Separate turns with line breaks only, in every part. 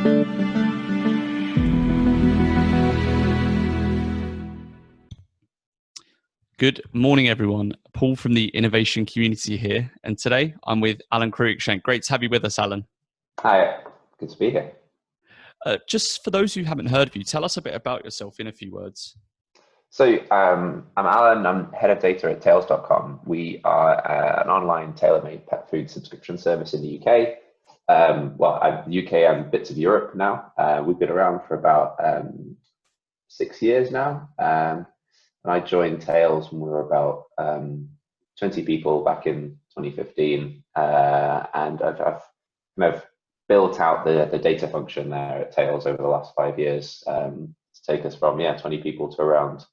Good morning, everyone. Paul from the innovation community here, and today I'm with Alan Cruickshank. Great to have you with us, Alan.
Hi, good to be here.
Just for those who haven't heard of you, tell us a bit about yourself in a few words.
So I'm Alan, I'm head of data at tails.com. We are an online tailor-made pet food subscription service in the UK. The UK and bits of Europe now. We've been around for about 6 years now. And I joined Tails when we were about 20 people back in 2015. And I've kind of built out the data function there at Tails over the last 5 years to take us from 20 people to around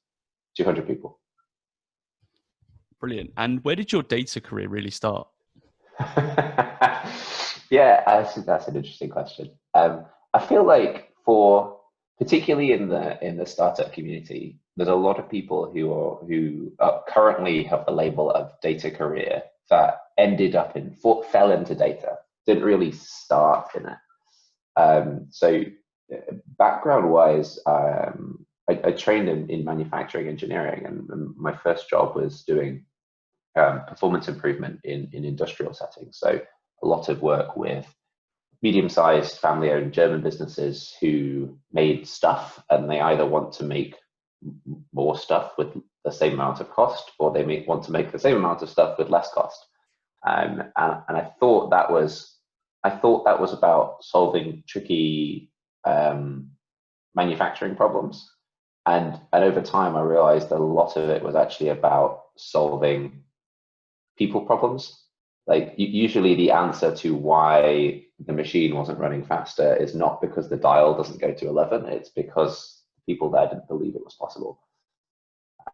200 people.
Brilliant. And where did your data career really start?
Yeah, that's an interesting question. I feel like particularly in the startup community, there's a lot of people who currently have the label of data career that ended up fell into data, didn't really start in it. So background-wise, I trained in manufacturing engineering, and my first job was doing performance improvement in industrial settings. So a lot of work with medium-sized family-owned German businesses who made stuff, and they either want to make more stuff with the same amount of cost, or they want to make the same amount of stuff with less cost. And I thought that was about solving tricky manufacturing problems. And over time, I realized a lot of it was actually about solving people problems. Like usually the answer to why the machine wasn't running faster is not because the dial doesn't go to 11, it's because people there didn't believe it was possible.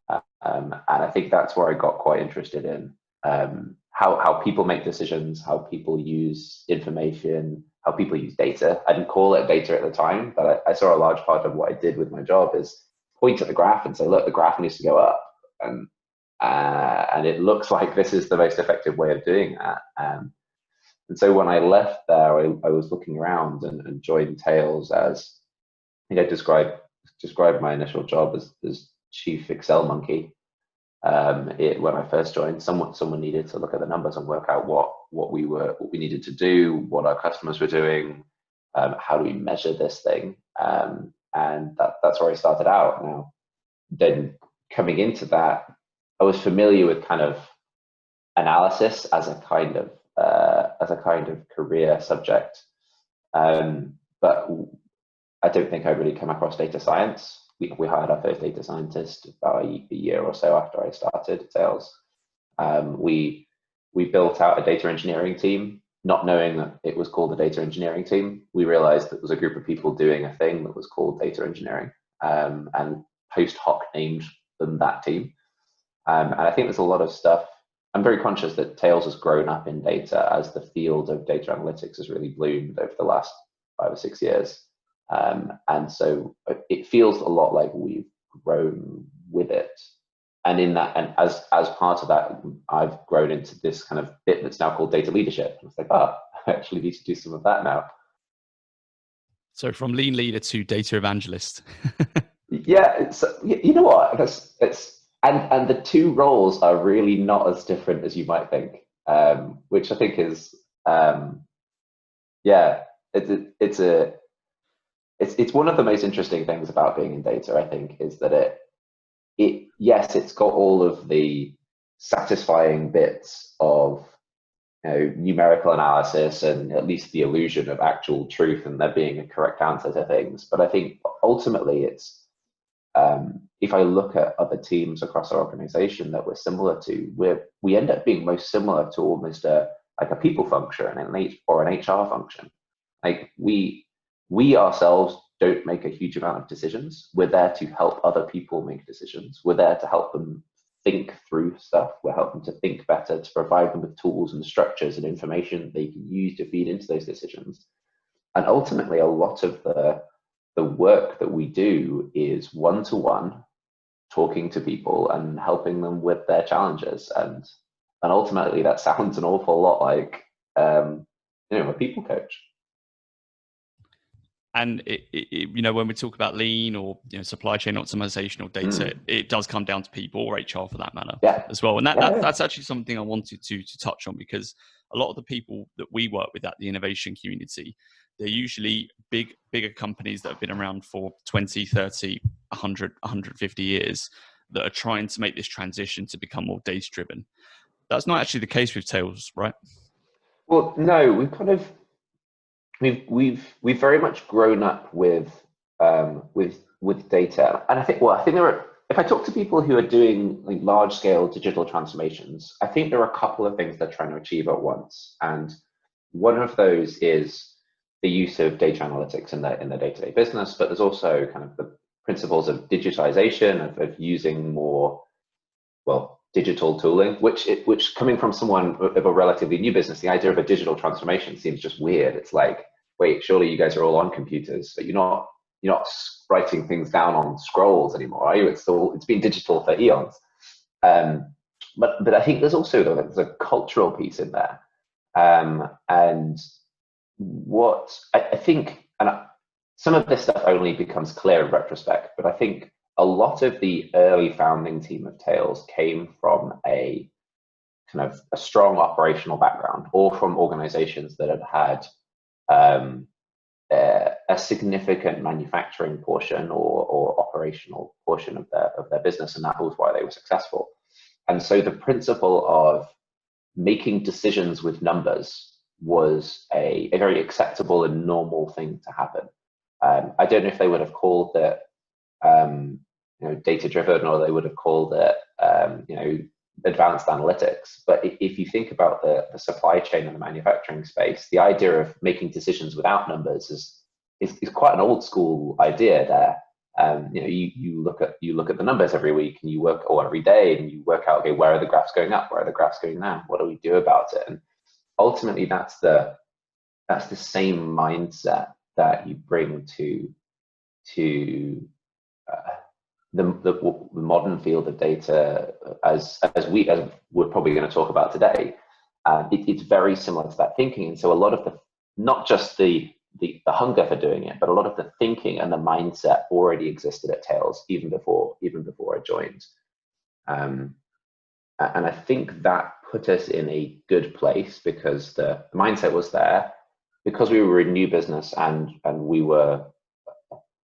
And I think that's where I got quite interested in how people make decisions, how people use information, how people use data. I didn't call it data at the time, but I saw a large part of what I did with my job is point at the graph and say, look, the graph needs to go up. And it looks like this is the most effective way of doing that. And so when I left there, I was looking around and joined Tails as, described my initial job as chief Excel monkey. When I first joined, someone needed to look at the numbers and work out what we needed to do, what our customers were doing, how do we measure this thing, and that's where I started out. Now, then coming into that, I was familiar with kind of analysis as a kind of career subject, but I don't think I'd really come across data science. We hired our first data scientist about a year or so after I started Tails. We built out a data engineering team, not knowing that it was called a data engineering team. We realized that there was a group of people doing a thing that was called data engineering, and post hoc named them that team. And I think there's a lot of stuff. I'm very conscious that Tails has grown up in data as the field of data analytics has really bloomed over the last 5 or 6 years. And so it feels a lot like we've grown with it. And in that, and as part of that, I've grown into this kind of bit that's now called data leadership. And it's like, I actually need to do some of that now.
So from lean leader to data evangelist.
Yeah, you know what? And the two roles are really not as different as you might think, which I think is, it's one of the most interesting things about being in data, I think, is that it's got all of the satisfying bits of numerical analysis and at least the illusion of actual truth and there being a correct answer to things. But I think ultimately it's, if I look at other teams across our organization that we're similar to, we end up being most similar to almost like a people function or an HR function. Like we ourselves don't make a huge amount of decisions. We're there to help other people make decisions. We're there to help them think through stuff. We're helping to think better, to provide them with tools and structures and information they can use to feed into those decisions. And ultimately, a lot of the work that we do is one-to-one, talking to people and helping them with their challenges. And ultimately, that sounds an awful lot like a people coach.
And when we talk about lean or supply chain optimization or data, it does come down to people, or HR for that matter, as well. And that's actually something I wanted to touch on, because a lot of the people that we work with at the innovation community, they're usually bigger companies that have been around for 20, 30, 100, 150 years that are trying to make this transition to become more data driven. That's not actually the case with Tails, right?
Well, no, we've very much grown up with data, and I think there are. If I talk to people who are doing like large scale digital transformations, I think there are a couple of things they're trying to achieve at once, and one of those is the use of data analytics in the day-to-day business, but there's also kind of the principles of digitization, of using more digital tooling, which coming from someone of a relatively new business, the idea of a digital transformation seems just weird. It's like, wait, surely you guys are all on computers, but you're not writing things down on scrolls anymore, are you? It's been digital for eons. But I think there's a cultural piece in there, and what I think, some of this stuff only becomes clear in retrospect, but I think a lot of the early founding team of Tails came from a kind of a strong operational background, or from organizations that had a significant manufacturing portion or operational portion of their business, and that was why they were successful. And so the principle of making decisions with numbers was a very acceptable and normal thing to happen. I don't know if they would have called it data driven, or they would have called it advanced analytics. But if you think about the supply chain and the manufacturing space, the idea of making decisions without numbers is quite an old school idea there. You look at the numbers every week, and you work, or every day, and you work out, okay, where are the graphs going up, where are the graphs going down, what do we do about it? And ultimately that's the same mindset that you bring to the modern field of data, as we're probably going to talk about today. It's very similar to that thinking. And so a lot of not just the hunger for doing it, but a lot of the thinking and the mindset already existed at Tails even before I joined. And I think that put us in a good place, because the mindset was there, because we were a new business, and we were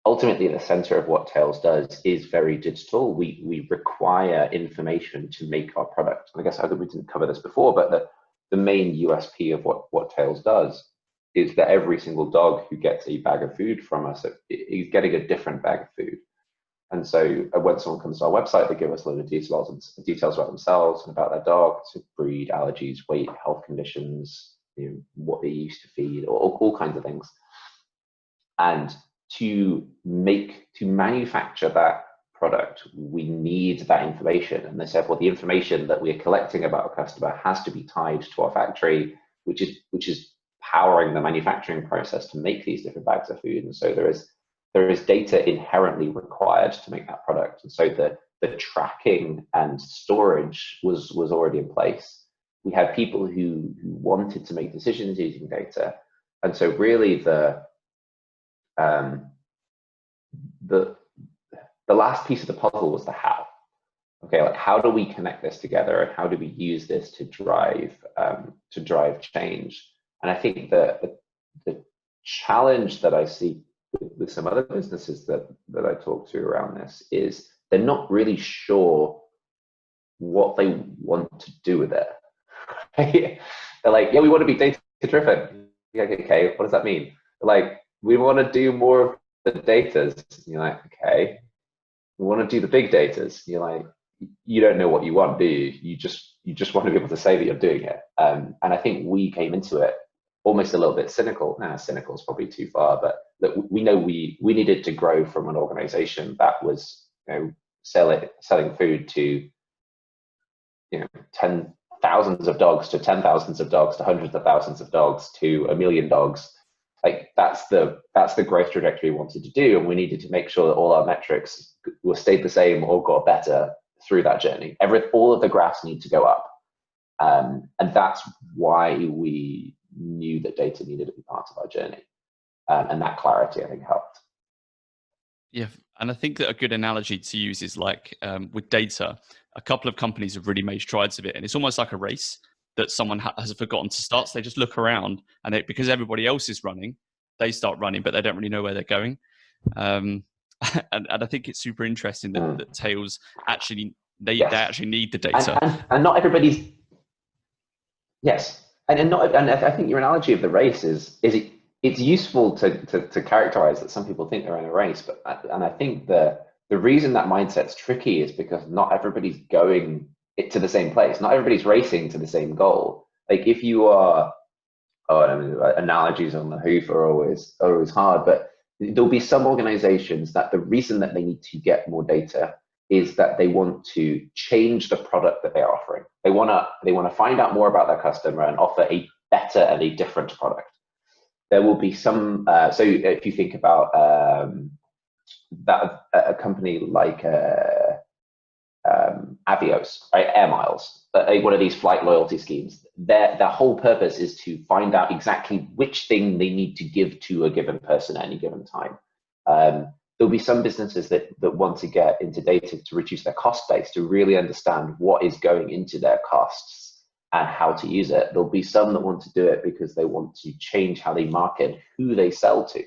ultimately the center of what Tails does is very digital. We require information to make our product. And I guess we didn't cover this before, but the main USP of what Tails does is that every single dog who gets a bag of food from us is getting a different bag of food. And so when someone comes to our website, they give us a load of details about themselves and about their dog, so breed, allergies, weight, health conditions, what they used to feed, or all kinds of things. And to manufacture that product, we need that information. And they said, well, the information that we're collecting about a customer has to be tied to our factory, which is powering the manufacturing process to make these different bags of food. And so there is data inherently required to make that product. And so the tracking and storage was already in place. We had people who wanted to make decisions using data. And so really the last piece of the puzzle was the how. Okay, like, how do we connect this together, and how do we use this to drive change? And I think the challenge that I see with some other businesses that I talk to around this is they're not really sure what they want to do with it. They're like, yeah, we want to be data driven. Yeah, okay, what does that mean? They're like, we want to do more of the datas. You're like, okay. We want to do the big datas. You're like, you don't know what you want, do you? You just want to be able to say that you're doing it. And I think we came into it almost a little bit cynical. Cynical is probably too far, but look, we know we needed to grow from an organization that was selling food to thousands of dogs, to 10,000s of dogs, to hundreds of thousands of dogs, to 1 million dogs. Like that's the growth trajectory we wanted to do, and we needed to make sure that all our metrics were stayed the same or got better through that journey. All of the graphs need to go up, and that's why we knew that data needed to be part of our journey. and that clarity, I think, helped.
Yeah, and I think that a good analogy to use is like with data, a couple of companies have really made strides of it, and it's almost like a race that someone has forgotten to start. So they just look around, and because everybody else is running, they start running, but they don't really know where they're going. And I think it's super interesting that Tails actually they actually need the data,
and not everybody's. Yes, and I think your analogy of the race it's useful to characterize that some people think they're in a race, but I think the reason that mindset's tricky is because not everybody's going to the same place. Not everybody's racing to the same goal. Like if you are, analogies on the hoof are always hard, but there'll be some organizations that the reason that they need to get more data is that they want to change the product that they're offering. They want to find out more about their customer and offer a better and a different product. There will be some. So if you think about that, a company like Avios, right, Air Miles, one of these flight loyalty schemes. Their whole purpose is to find out exactly which thing they need to give to a given person at any given time. There'll be some businesses that want to get into data to reduce their cost base, to really understand what is going into their costs and how to use it. There'll be some that want to do it because they want to change how they market, who they sell to.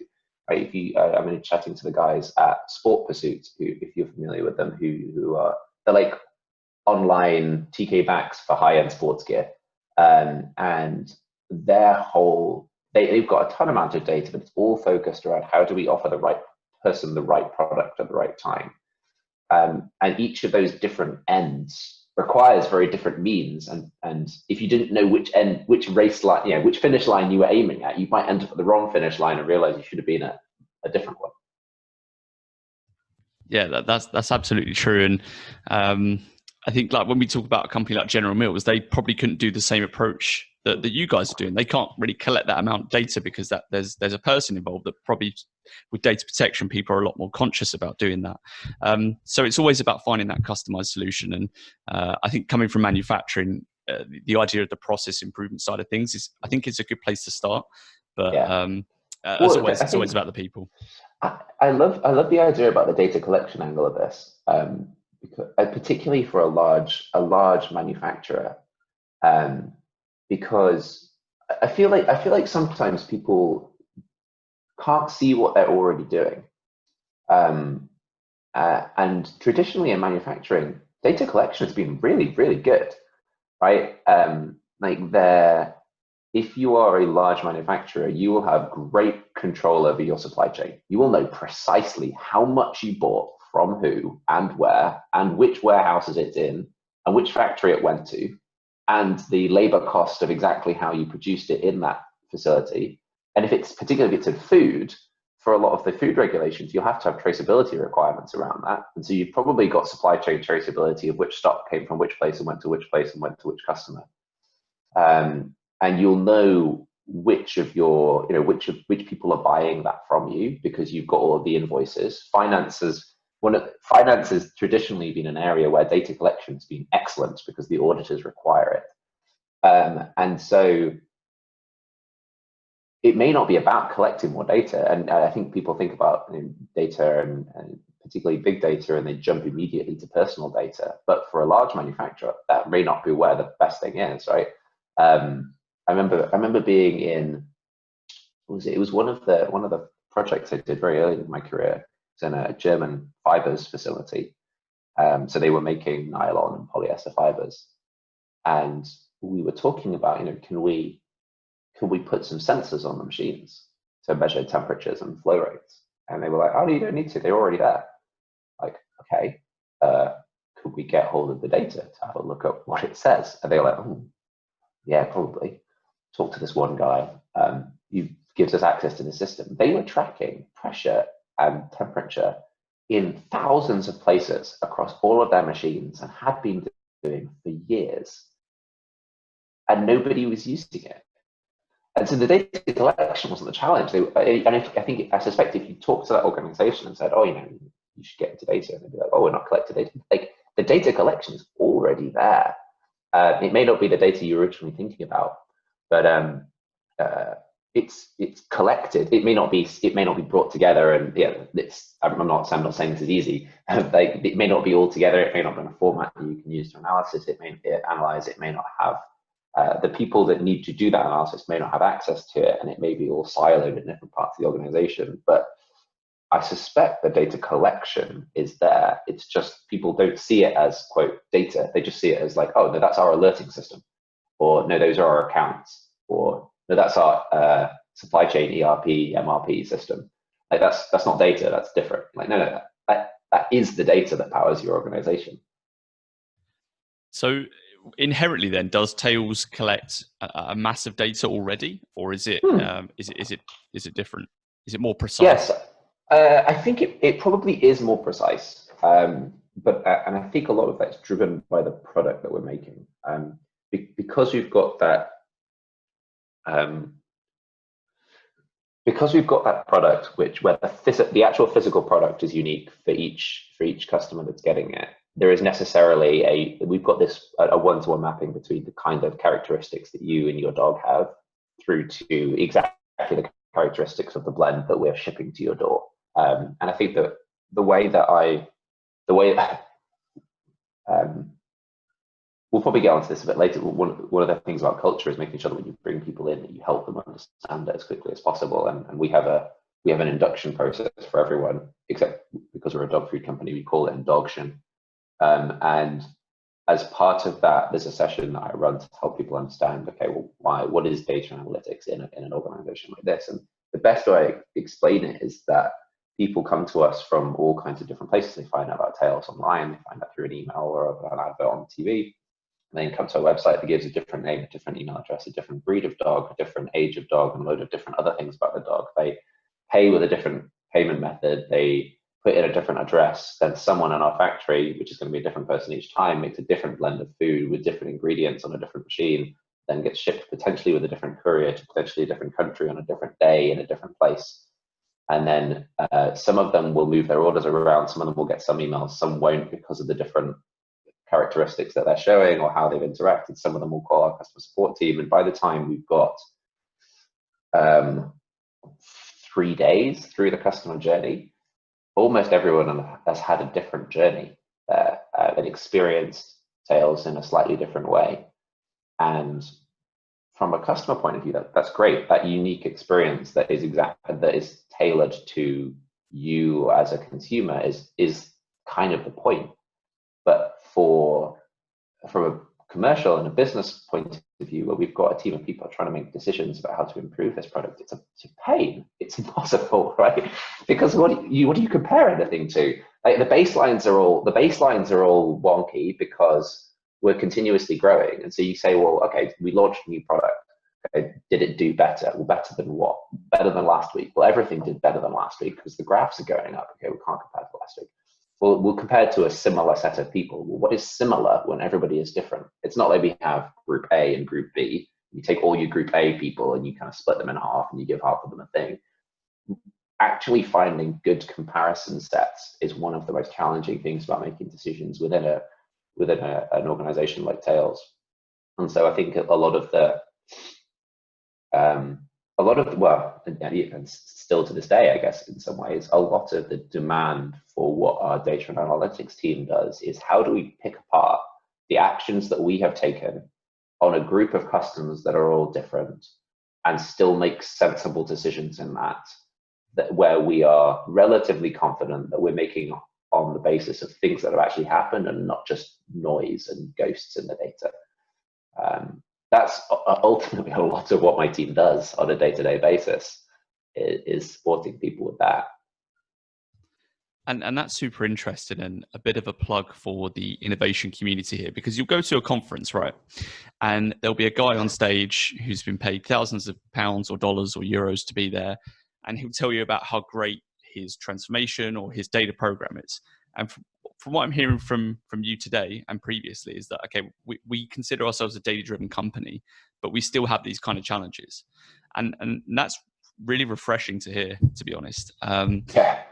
Right? If you, I'm going to be chatting to the guys at Sport Pursuit, who, if you're familiar with them, who are, they're like online TK Maxx for high-end sports gear, and their whole they've got a ton amount of data, but it's all focused around how do we offer the right person the right product at the right time, and each of those different ends requires very different means, and if you didn't know which race line, which finish line you were aiming at, you might end up at the wrong finish line and realize you should have been at a different one.
Yeah, that's absolutely true. And I think like when we talk about a company like General Mills, they probably couldn't do the same approach that you guys are doing. They can't really collect that amount of data because there's a person involved that probably with data protection, people are a lot more conscious about doing that. So it's always about finding that customized solution. And I think coming from manufacturing, the idea of the process improvement side of things is, I think it's a good place to start. But as always, it's always about the people.
I love the idea about the data collection angle of this, because, particularly for a large manufacturer, because I feel like sometimes people can't see what they're already doing, and traditionally in manufacturing, data collection has been really, really good, right? If you are a large manufacturer, you will have great control over your supply chain. You will know precisely how much you bought from who and where and which warehouses it's in and which factory it went to and the labor cost of exactly how you produced it in that facility. And if it's particularly if it's in food, for a lot of the food regulations, you'll have to have traceability requirements around that. And so you've probably got supply chain traceability of which stock came from which place and went to which place and went to which customer. And you'll know which of your, which people are buying that from you because you've got all of the invoices. Finance has traditionally been an area where data collection has been excellent because the auditors require it. And so it may not be about collecting more data. And I think people think about data and particularly big data and they jump immediately to personal data. But for a large manufacturer, that may not be where the best thing is, right? I remember being in, it was one of the projects I did very early in my career. It was in a German fibers facility. So they were making nylon and polyester fibers. And we were talking about, can we put some sensors on the machines to measure temperatures and flow rates? And they were like, oh, you don't need to, they're already there. Like, okay, could we get hold of the data to have a look at what it says? And they were like, oh, yeah, probably. Talk to this one guy, who gives us access to the system. They were tracking pressure and temperature in thousands of places across all of their machines and had been doing for years. And nobody was using it. And so the data collection wasn't the challenge. I suspect if you talk to that organization and said, oh, you should get into data, and they'd be like, oh, we're not collecting data. Like, the data collection is already there. It may not be the data you were originally thinking about, but it's collected. It may not be brought together, and yeah, I'm not saying this is easy. It may not be all together. It may not be in a format that you can use to analysis. It may analyze. It may not have the people that need to do that analysis may not have access to it, and it may be all siloed in different parts of the organization. But I suspect the data collection is there. It's just people don't see it as quote data. They just see it as like, oh no, that's our alerting system, or no, those are our accounts, or no, that's our supply chain ERP MRP system. Like that's not data. That's different. Like no, that is the data that powers your organization.
So inherently, then, does Tails collect a massive data already, or is it is it different? Is it more precise?
Yes, I think it probably is more precise, but and I think a lot of that's driven by the product that we're making, because we've got that. Because we've got that product, where the actual physical product is unique for each customer that's getting it. There is necessarily we've got this a one-to-one mapping between the kind of characteristics that you and your dog have through to exactly the characteristics of the blend that we're shipping to your door. And I think that the way we'll probably get onto this a bit later. One of the things about culture is making sure that when you bring people in, that you help them understand it as quickly as possible. And we have an induction process for everyone, except because we're a dog food company, we call it induction. And as part of that, there's a session that I run to help people understand, okay, well, what is data analytics in an organization like this? And the best way I explain it is that people come to us from all kinds of different places. They find out about Tails online, they find out through an email or an advert on TV. And then come to a website that gives a different name, a different email address, a different breed of dog, a different age of dog, and a load of different other things about the dog. They pay with a different payment method. They put in a different address. Then someone in our factory, which is going to be a different person each time, makes a different blend of food with different ingredients on a different machine, then gets shipped potentially with a different courier to potentially a different country on a different day in a different place. And then some of them will move their orders around. Some of them will get some emails, some won't, because of the different characteristics that they're showing or how they've interacted. Some of them will call our customer support team, and by the time we've got 3 days through the customer journey, almost everyone has had a different journey. They've experienced Tails in a slightly different way, and from a customer point of view, that's great. That unique experience that is tailored to you as a consumer is kind of the point. But from a commercial and a business point of view, where we've got a team of people trying to make decisions about how to improve this product, it's a pain. It's impossible, right? Because what do you compare anything to? Like the baselines are all wonky because we're continuously growing. And so you say, well, okay, we launched a new product. Okay, did it do better? Well, better than what? Better than last week. Well, everything did better than last week because the graphs are going up. Okay, we can't compare to last week. Well, we'll compare to a similar set of people. Well, what is similar when everybody is different? It's not like we have group A and group B. You take all your group A people and you kind of split them in half and you give half of them a thing. Actually finding good comparison sets is one of the most challenging things about making decisions within an organization like Tails. And so I think a lot of the and still to this day, I guess, in some ways, a lot of the demand for what our data and analytics team does is how do we pick apart the actions that we have taken on a group of customers that are all different and still make sensible decisions in that where we are relatively confident that we're making on the basis of things that have actually happened and not just noise and ghosts in the data. That's ultimately a lot of what my team does on a day-to-day basis, is supporting people with that.
And that's super interesting, and a bit of a plug for the innovation community here, because you'll go to a conference, right? And there'll be a guy on stage who's been paid thousands of pounds or dollars or euros to be there, and he'll tell you about how great his transformation or his data program is. And from what I'm hearing from you today and previously is that, okay, we consider ourselves a data-driven company, but we still have these kind of challenges. And that's really refreshing to hear, to be honest.
Yeah.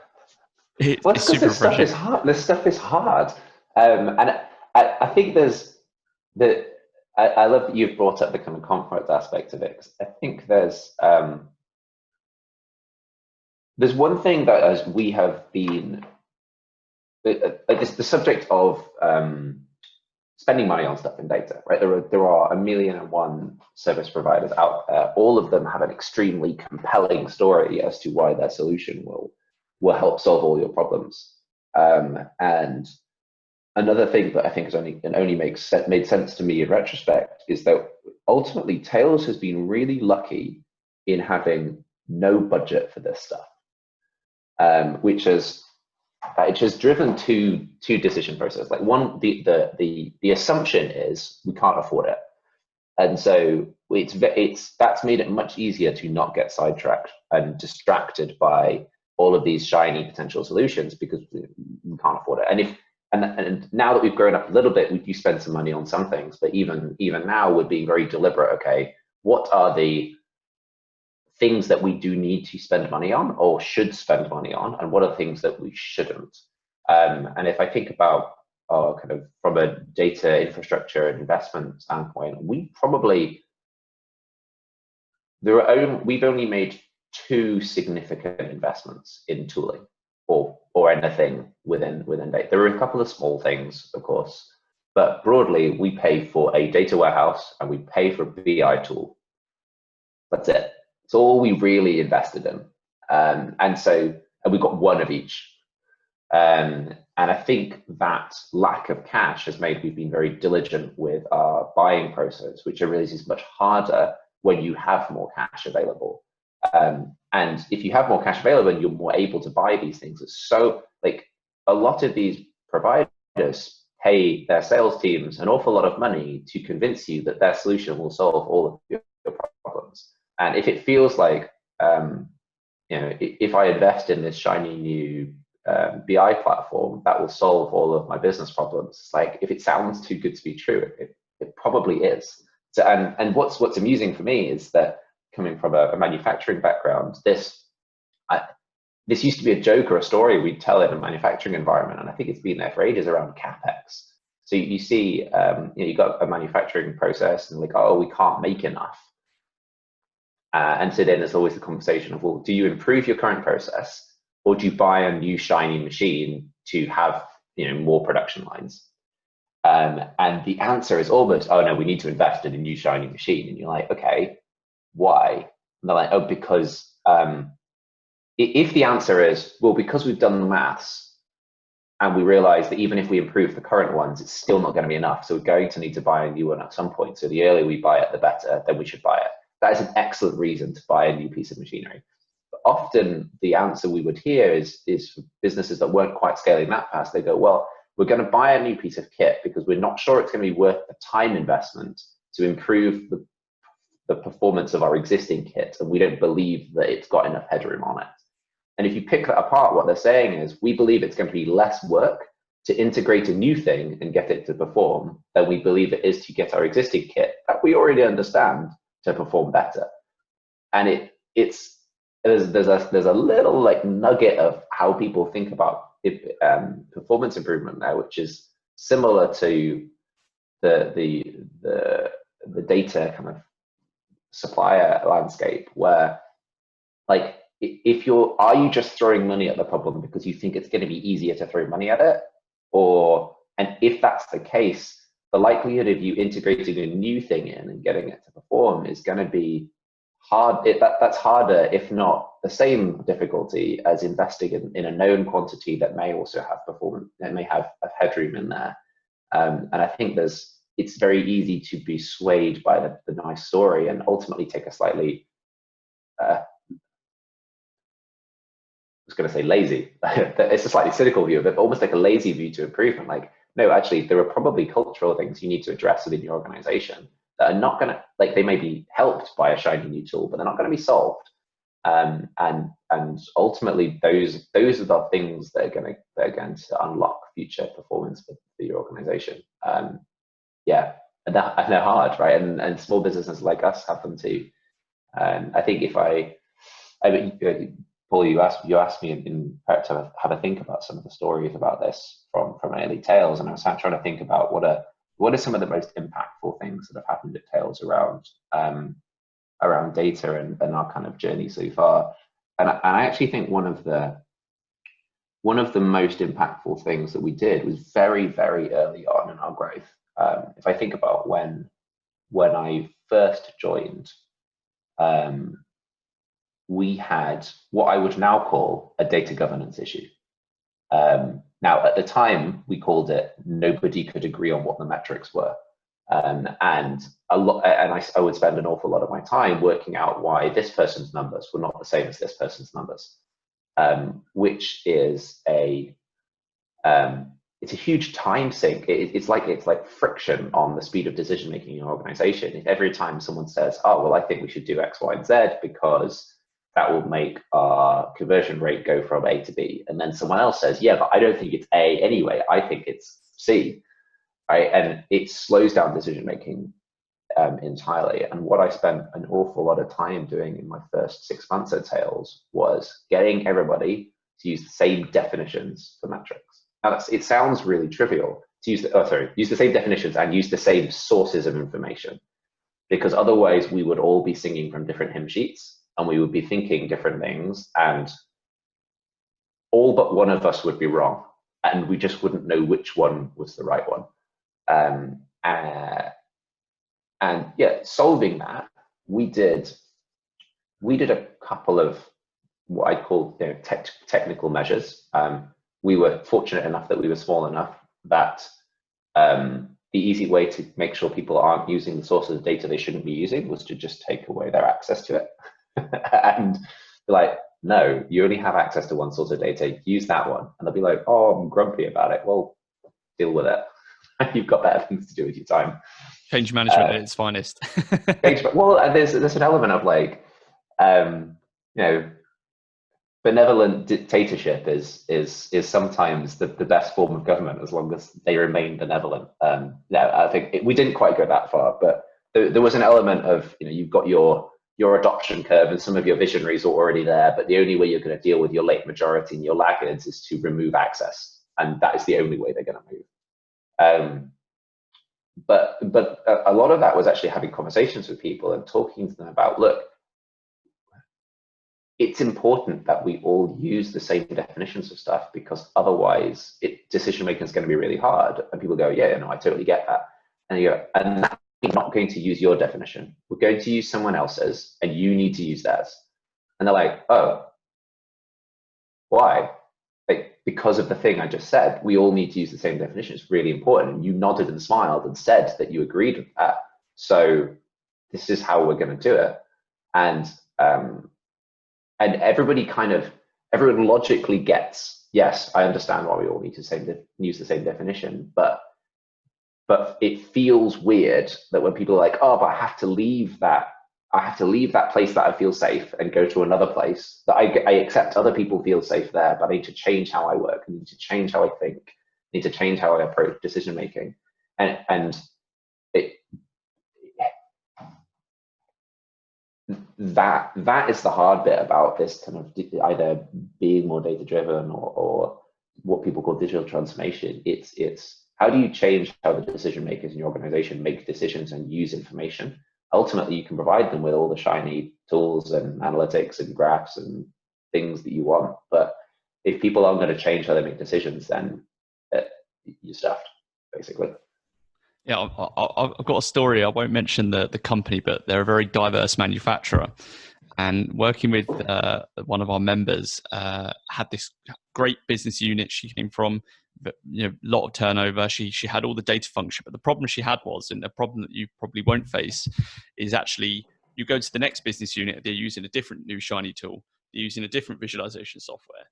It's super refreshing.
This stuff is hard. And I think there's I love that you've brought up the kind of conference aspect of it, because I think there's one thing that as we have been, it's the subject of spending money on stuff in data, right? There are 1,000,001 service providers out there. All of them have an extremely compelling story as to why their solution will help solve all your problems. And another thing that I think only made sense to me in retrospect is that ultimately Tails has been really lucky in having no budget for this stuff, which has driven two decision processes. Like one, the assumption is we can't afford it, and so that's made it much easier to not get sidetracked and distracted by all of these shiny potential solutions because we can't afford it. And now that we've grown up a little bit, we do spend some money on some things, but even now we're being very deliberate. Okay, what are the things that we do need to spend money on or should spend money on, and what are the things that we shouldn't? And if I think about kind of from a data infrastructure and investment standpoint, we've only made 2 significant investments in tooling or anything within data. There are a couple of small things, of course, but broadly we pay for a data warehouse and we pay for a BI tool. That's it. It's all we really invested in. And we've got one of each. And I think that lack of cash has made we've been very diligent with our buying process, which I realize is much harder when you have more cash available. And if you have more cash available and you're more able to buy these things, it's so like a lot of these providers pay their sales teams an awful lot of money to convince you that their solution will solve all of your problems. And if it feels like, if I invest in this shiny new BI platform that will solve all of my business problems, it's like if it sounds too good to be true, it probably is. So, and what's amusing for me is that coming from a manufacturing background, this used to be a joke or a story we'd tell in a manufacturing environment, and I think it's been there for ages around CapEx. So you see, you got a manufacturing process, and like, oh, we can't make enough. And so then there's always the conversation of, well, do you improve your current process, or do you buy a new shiny machine to have more production lines? And the answer is almost, oh no, we need to invest in a new shiny machine. And you're like, okay, why? And they're like, oh, because if the answer is, well, because we've done the maths and we realize that even if we improve the current ones, it's still not going to be enough. So we're going to need to buy a new one at some point. So the earlier we buy it, the better, then we should buy it. That is an excellent reason to buy a new piece of machinery. But often the answer we would hear is for businesses that weren't quite scaling that fast, they go, well, we're going to buy a new piece of kit because we're not sure it's going to be worth the time investment to improve the performance of our existing kit, and we don't believe that it's got enough headroom on it. And if you pick that apart, what they're saying is, we believe it's going to be less work to integrate a new thing and get it to perform than we believe it is to get our existing kit that we already understand to perform better. And there's a little like nugget of how people think about performance improvement there, which is similar to the data kind of supplier landscape, where like are you just throwing money at the problem because you think it's going to be easier to throw money at it? And if that's the case, the likelihood of you integrating a new thing in and getting it to perform is going to be hard. That's harder, if not the same difficulty, as investing in a known quantity that may also have performance, that may have a headroom in there. And I think it's very easy to be swayed by the nice story and ultimately take a slightly, I was going to say lazy, it's a slightly cynical view of it, but almost like a lazy view to improvement. Like, no, actually, there are probably cultural things you need to address within your organization that are not going to, like, they may be helped by a shiny new tool, but they're not going to be solved. And ultimately, those are the things that are going to unlock future performance for your organization. Yeah, and they're hard, right? And small businesses like us have them too. I think Paul, you asked me in fact to have a think about some of the stories about this from early Tales, and I was trying to think about what what are some of the most impactful things that have happened at Tails around data and our kind of journey so far. And I actually think one of the most impactful things that we did was very, very early on in our growth. If I think about when I first joined, we had what I would now call a data governance issue. Now, at the time, we called it nobody could agree on what the metrics were. And I would spend an awful lot of my time working out why this person's numbers were not the same as this person's numbers, which is it's a huge time sink. It's like friction on the speed of decision making in your organization. If every time someone says, "Oh, well, I think we should do X, Y, and Z because that will make our conversion rate go from A to B," and then someone else says, "Yeah, but I don't think it's A anyway. I think it's C." Right? And it slows down decision making entirely. And what I spent an awful lot of time doing in my first 6 months at Tails was getting everybody to use the same definitions for metrics. Now, it sounds really trivial to use use the same definitions and use the same sources of information, because otherwise we would all be singing from different hymn sheets and we would be thinking different things, and all but one of us would be wrong, and we just wouldn't know which one was the right one. And yeah, solving that, we did a couple of what I'd call technical measures. We were fortunate enough that we were small enough that the easy way to make sure people aren't using the sources of data they shouldn't be using was to just take away their access to it. And be like, no, you only have access to one source of data, use that one. And they'll be like, "Oh, I'm grumpy about it." Well, deal with it. You've got better things to do with your time.
Change management at its finest.
Well, there's an element of like, benevolent dictatorship is sometimes the best form of government as long as they remain benevolent. I think we didn't quite go that far, but there was an element of, you've got your adoption curve and some of your visionaries are already there, but the only way you're going to deal with your late majority and your laggards is to remove access, and that is the only way they're going to move. But a lot of that was actually having conversations with people and talking to them about, look, it's important that we all use the same definitions of stuff, because otherwise decision making is going to be really hard. And people go, "Yeah, no, I totally get that." And you go, "And that, we're not going to use your definition. We're going to use someone else's, and you need to use theirs." And they're like, "Oh, why?" Like, because of the thing I just said. We all need to use the same definition. It's really important. And you nodded and smiled and said that you agreed with that. So this is how we're going to do it. And everyone logically gets, yes, I understand why we all need to use the same definition, but it feels weird that when people are like, "Oh, but I have to leave that place that I feel safe and go to another place that I accept other people feel safe there, but I need to change how I work, I need to change how I think, I need to change how I approach decision making." And that is the hard bit about this kind of either being more data driven or what people call digital transformation. It's how do you change how the decision makers in your organization make decisions and use information? Ultimately, you can provide them with all the shiny tools and analytics and graphs and things that you want, but if people aren't going to change how they make decisions, then you're stuffed, basically.
Yeah, I've got a story. I won't mention the company, but they're a very diverse manufacturer. And working with one of our members, had this great business unit she came from, a lot of turnover. She had all the data function, but the problem she had was, and the problem that you probably won't face, is actually you go to the next business unit, they're using a different new shiny tool, they're using a different visualization software,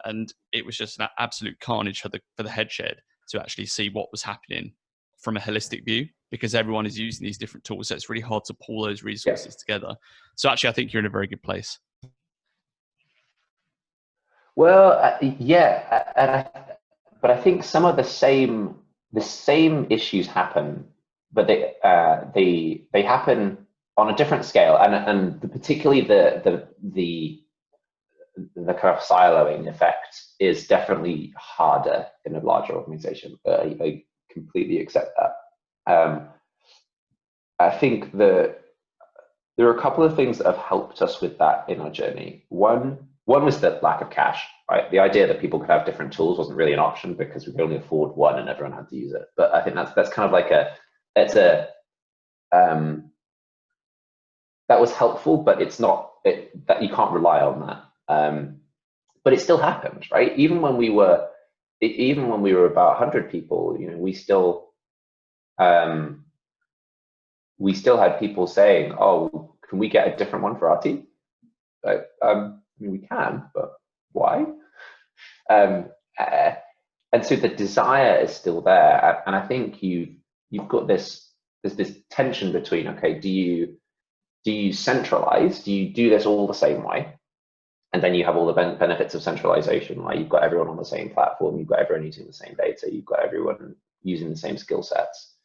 and it was just an absolute carnage for the head shed to actually see what was happening from a holistic view, because everyone is using these different tools. So it's really hard to pull those resources together. So actually, I think you're in a very good place.
Well, yeah, but I think some of the same issues happen, but they happen on a different scale, and particularly the kind of siloing effect is definitely harder in a larger organization. I completely accept that. I think that there are a couple of things that have helped us with that in our journey. One was the lack of cash, right? The idea that people could have different tools wasn't really an option because we could only afford one and everyone had to use it. But I think that's kind of like that was helpful, but it's not that you can't rely on that. But it still happened, right? Even when we were about 100 people, you know, we still had people saying, "Oh, can we get a different one for our team?" Like, I mean, we can, but why? And so the desire is still there, and I think you've got there's this tension between, okay, do you centralize? Do you do this all the same way? And then you have all the benefits of centralization, like you've got everyone on the same platform, you've got everyone using the same data, you've got everyone using the same skill sets,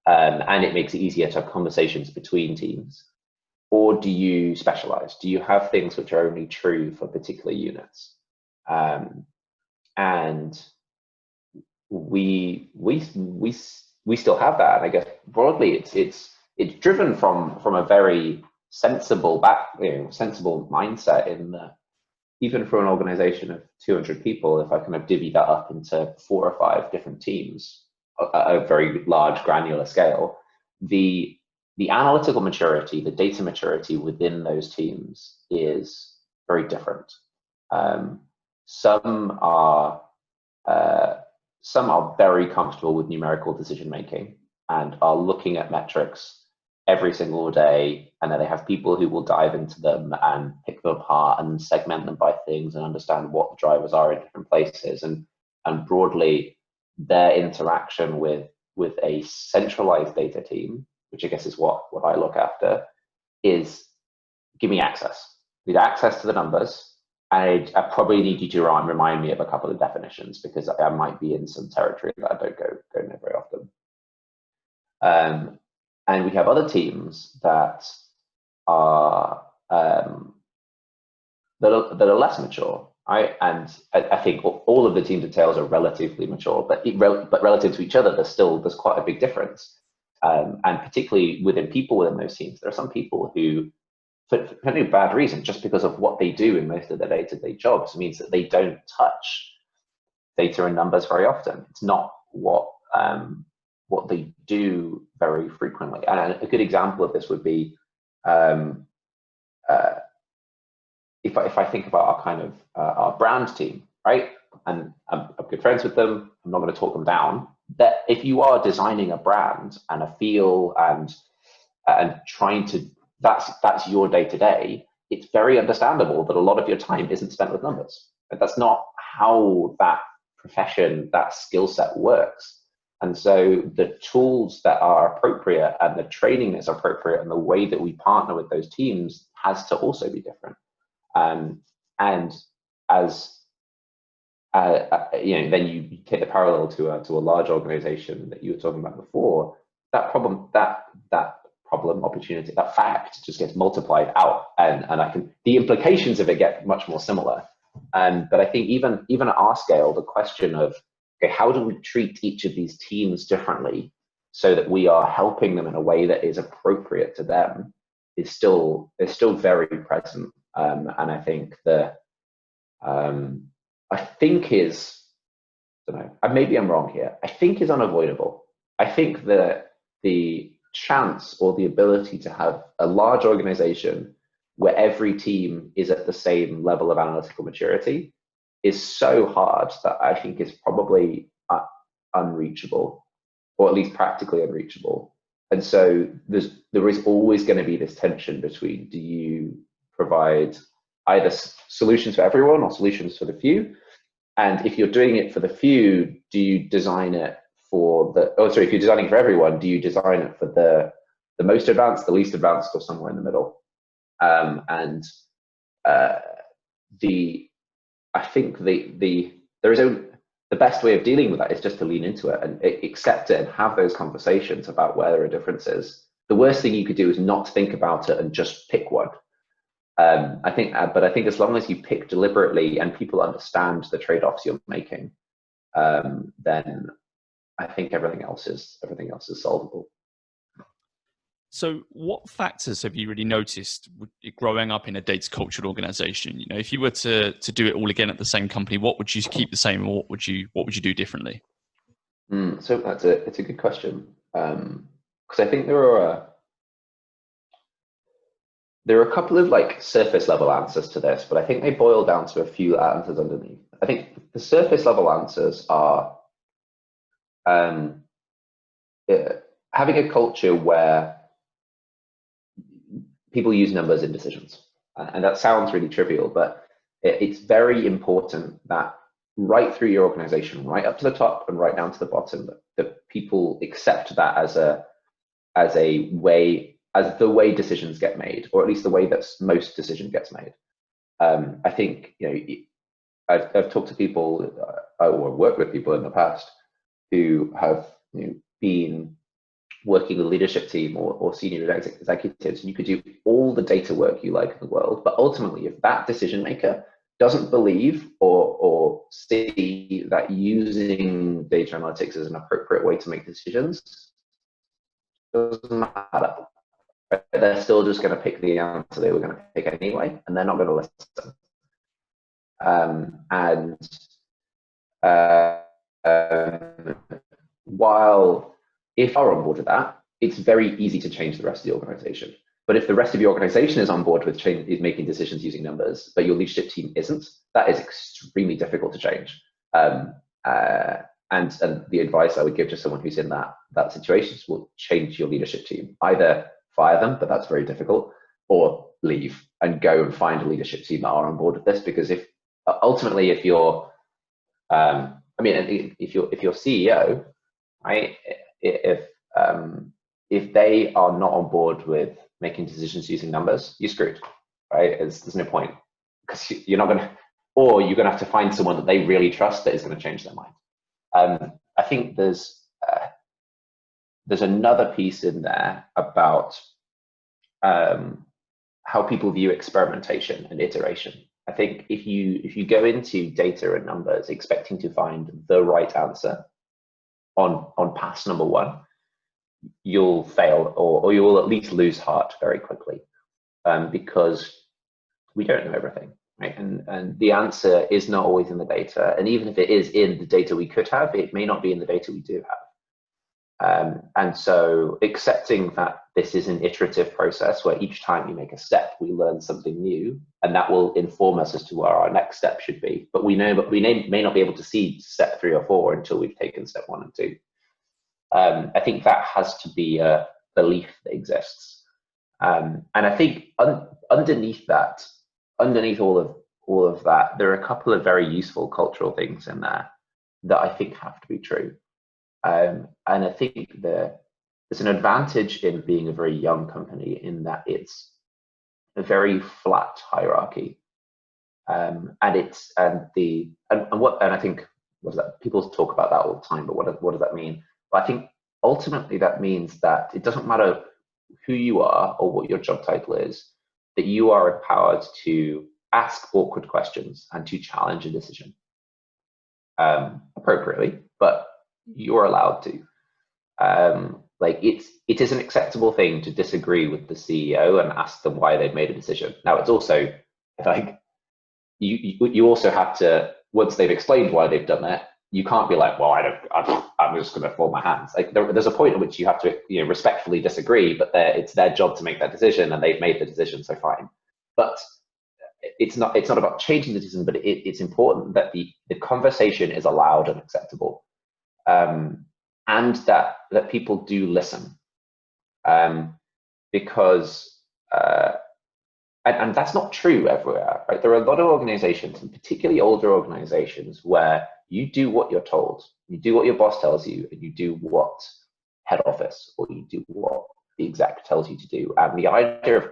and it makes it easier to have conversations between teams. Or do you specialize? Do you have things which are only true for particular units? And we still have that. And I guess broadly, it's driven from a very sensible sensible mindset in that even for an organization of 200 people, if I kind of divvy that up into 4 or 5 different teams at a very large granular scale, the analytical maturity, the data maturity within those teams is very different. Some are very comfortable with numerical decision making and are looking at metrics every single day, and then they have people who will dive into them and pick them apart and segment them by things and understand what the drivers are in different places. And broadly, their interaction with a centralized data team, which I guess is what I look after, is give me access. I need access to the numbers. I probably need you to remind me of a couple of definitions because I might be in some territory that I don't go near very often. And we have other teams that are less mature, right? And I think all of the teams at Tails are relatively mature, but relative to each other, there's quite a big difference. And particularly within people within those teams, there are some people who, for any bad reason, just because of what they do in most of their day-to-day jobs, means that they don't touch data and numbers very often. It's not what they do very frequently. And a good example of this would be if I think about our kind of our brand team, right? And I'm good friends with them. I'm not going to talk them down. That if you are designing a brand and a feel and trying to, that's your day to day. It's very understandable that a lot of your time isn't spent with numbers. But that's not how that profession, that skill set works. And so the tools that are appropriate and the training that's appropriate and the way that we partner with those teams has to also be different. And as then you take the parallel to a large organization that you were talking about before. That problem, opportunity, that fact just gets multiplied out, and the implications of it get much more similar. But I think even at our scale, the question of, okay, how do we treat each of these teams differently so that we are helping them in a way that is appropriate to them is still very present. And I think is, I don't know, maybe I'm wrong here, I think is unavoidable. I think that the chance or the ability to have a large organization where every team is at the same level of analytical maturity is so hard that I think is probably unreachable, or at least practically unreachable. And so there is always going to be this tension between, do you provide either solutions for everyone or solutions for the few? And if you're doing it for the few, do you design it if you're designing for everyone, do you design it for the most advanced, the least advanced, or somewhere in the middle? I think the best way of dealing with that is just to lean into it and accept it and have those conversations about where there are differences. The worst thing you could do is not think about it and just pick one. I think as long as you pick deliberately and people understand the trade-offs you're making, then I think everything else is solvable.
So what factors have you really noticed growing up in a data cultured organization? You know, if you were to do it all again at the same company, what would you keep the same, and what would you do differently?
So it's a good question, because I think there are a couple of like surface level answers to this, but I think they boil down to a few answers underneath. I think the surface level answers are having a culture where people use numbers in decisions. And that sounds really trivial, but it's very important that right through your organization, right up to the top and right down to the bottom, that people accept that as the way decisions get made, or at least the way that most decision gets made. I think, I've talked to people or worked with people in the past who have been working with a leadership team or senior executives, and you could do all the data work you like in the world, but ultimately, if that decision maker doesn't believe or see that using data analytics is an appropriate way to make decisions, it doesn't matter. They're still just going to pick the answer they were going to pick anyway, and they're not going to listen. While if you are on board with that, it's very easy to change the rest of the organization. But if the rest of your organization is on board with is making decisions using numbers, but your leadership team isn't, that is extremely difficult to change. And the advice I would give to someone who's in that situation is, will change your leadership team. Either fire them, but that's very difficult, or leave and go and find a leadership team that are on board with this. Because if ultimately, if you're, if your CEO, right, if they are not on board with making decisions using numbers, you're screwed, right? There's no point, because you're not going to, or you're going to have to find someone that they really trust that is going to change their mind. I think there's another piece in there about how people view experimentation and iteration. I think if you go into data and numbers expecting to find the right answer on pass number one, you'll fail, or you will at least lose heart very quickly, because we don't know everything, right? And the answer is not always in the data, and even if it is in the data we could have, it may not be in the data we do have. And so accepting that this is an iterative process where each time you make a step, we learn something new, and that will inform us as to where our next step should be. But we know, may not be able to see step 3 or 4 until we've taken step 1 and 2. I think that has to be a belief that exists. And I think underneath all of that, there are a couple of very useful cultural things in there that I think have to be true. And I think there's an advantage in being a very young company in that it's a very flat hierarchy. And I think people talk about that all the time, but what does that mean? But I think ultimately that means that it doesn't matter who you are or what your job title is, that you are empowered to ask awkward questions and to challenge a decision appropriately, but you're allowed to. It is an acceptable thing to disagree with the CEO and ask them why they've made a decision. Now, it's also like you also have to, once they've explained why they've done that, you can't be like, well, I'm just going to fold my hands. Like there's a point at which you have to respectfully disagree, but it's their job to make that decision, and they've made the decision, so fine. But it's not about changing the decision, but it's important that the conversation is allowed and acceptable, and that people do listen, because and that's not true everywhere, right? There are a lot of organizations, and particularly older organizations, where you do what you're told, you do what your boss tells you, and you do what head office, or you do what the exec tells you to do. And the idea of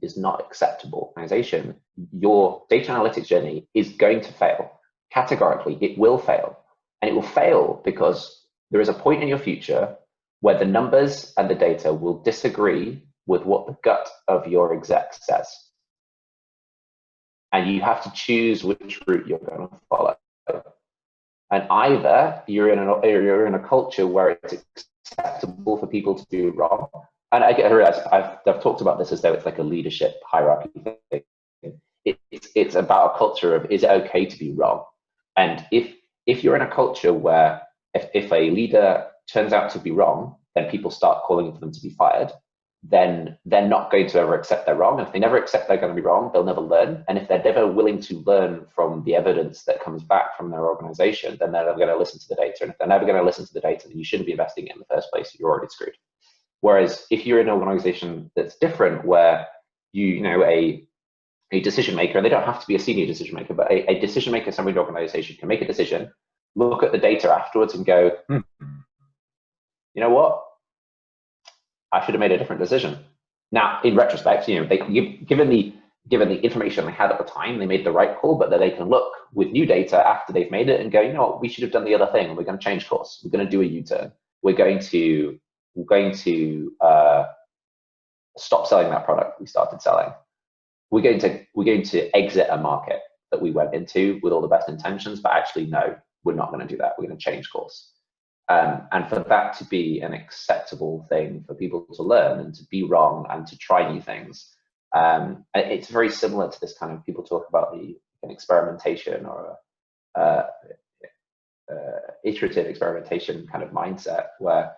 is not acceptable. Organization, your data analytics journey is going to fail. Categorically, it will fail. And it will fail because there is a point in your future where the numbers and the data will disagree with what the gut of your exec says. and you have to choose which route you're going to follow. And either you're in a culture where it's acceptable for people to do wrong. And I realize I've talked about this as though it's like a leadership hierarchy thing. It's about a culture of, is it okay to be wrong? And if you're in a culture where if a leader turns out to be wrong, then people start calling for them to be fired, then they're not going to ever accept they're wrong. And if they never accept they're going to be wrong, they'll never learn. And if they're never willing to learn from the evidence that comes back from their organization, then they're never going to listen to the data. And if they're never going to listen to the data, then you shouldn't be investing in the first place. You're already screwed. Whereas if you're in an organization that's different, where you know a decision maker, and they don't have to be a senior decision maker, but a decision maker, somebody in the organization can make a decision, look at the data afterwards and go, you know what? I should have made a different decision. Now, in retrospect, you know, given the information they had at the time, they made the right call, but then they can look with new data after they've made it and go, you know what, we should have done the other thing. We're going to change course. We're going to do a U-turn. We're going to stop selling that product we started selling. We're going to exit a market that we went into with all the best intentions, but actually, no, we're not going to do that. We're going to change course. And for that to be an acceptable thing for people to learn and to be wrong and to try new things, it's very similar to this kind of, people talk about an experimentation or iterative experimentation kind of mindset, where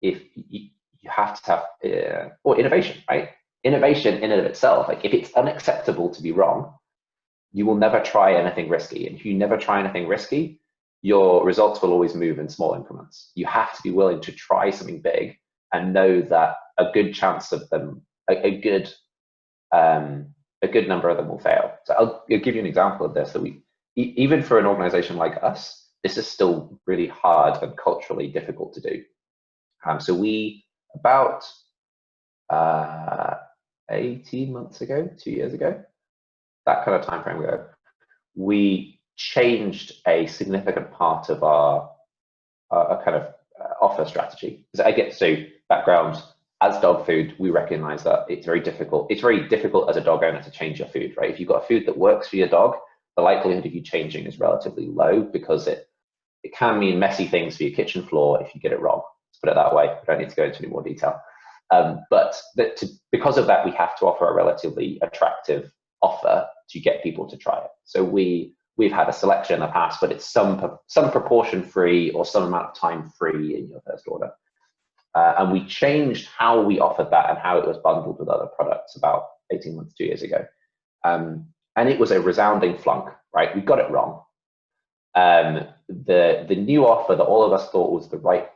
if you have to have, or innovation, right? Innovation in and of itself, like if it's unacceptable to be wrong, you will never try anything risky. And if you never try anything risky, your results will always move in small increments. You have to be willing to try something big and know that a good chance of them, a good number of them will fail. So I'll give you an example of this. That even for an organization like us, this is still really hard and culturally difficult to do. So we, about 18 months ago, 2 years ago, that kind of time frame ago, we changed a significant part of our kind of offer strategy. So background, as dog food, we recognize that it's very difficult. It's very difficult as a dog owner to change your food, right? If you've got a food that works for your dog, the likelihood of you changing is relatively low, because it can mean messy things for your kitchen floor if you get it wrong. Let's put it that way. I don't need to go into any more detail. But because of that, we have to offer a relatively attractive offer to get people to try it. So we've had a selection in the past, but it's some proportion free or some amount of time free in your first order. And we changed how we offered that and how it was bundled with other products about 18 months, 2 years ago. And it was a resounding flunk, right? We got it wrong. The new offer that all of us thought was the right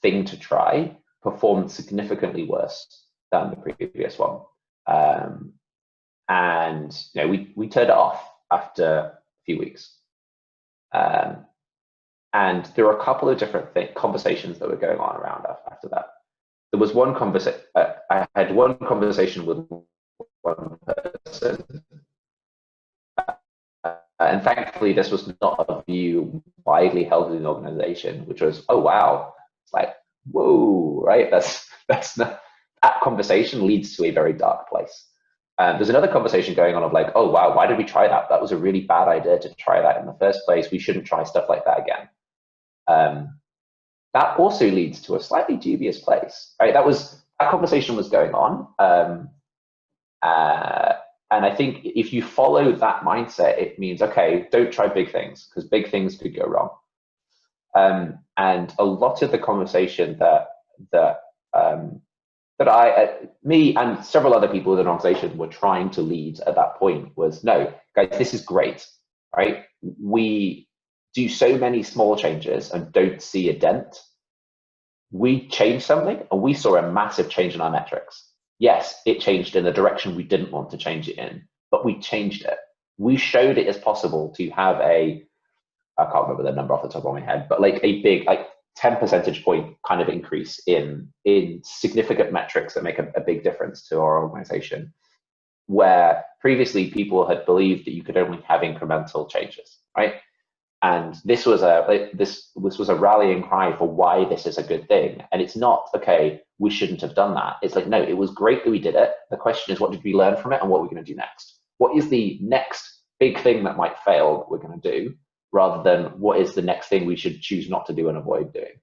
thing to try performed significantly worse than the previous one. And you know, we turned it off after a few weeks. And there were a couple of different conversations that were going on around after that. There was one conversation, I had one conversation with one person, and thankfully this was not a view widely held in the organization, which was, oh wow, it's like, whoa, right? That's not, that conversation leads to a very dark place. There's another conversation going on of like, oh wow, why did we try that? That was a really bad idea to try that in the first place. We shouldn't try stuff like that again. That also leads to a slightly dubious place, right? That conversation was going on. And I think if you follow that mindset, it means, okay, don't try big things, because big things could go wrong. And a lot of the conversation that me and several other people in the organization were trying to lead at that point was, no, guys, this is great, right? We do so many small changes and don't see a dent. We changed something and we saw a massive change in our metrics. Yes, it changed in the direction we didn't want to change it in, but we changed it. We showed it as possible to have I can't remember the number off the top of my head, but like a big, like 10 percentage point kind of increase in significant metrics that make a big difference to our organization, where previously people had believed that you could only have incremental changes, right? And this was a rallying cry for why this is a good thing. And it's not, okay, we shouldn't have done that. It's like, no, it was great that we did it. The question is, what did we learn from it and what we're going to do next? What is the next big thing that might fail that we're going to do, rather than what is the next thing we should choose not to do and avoid doing.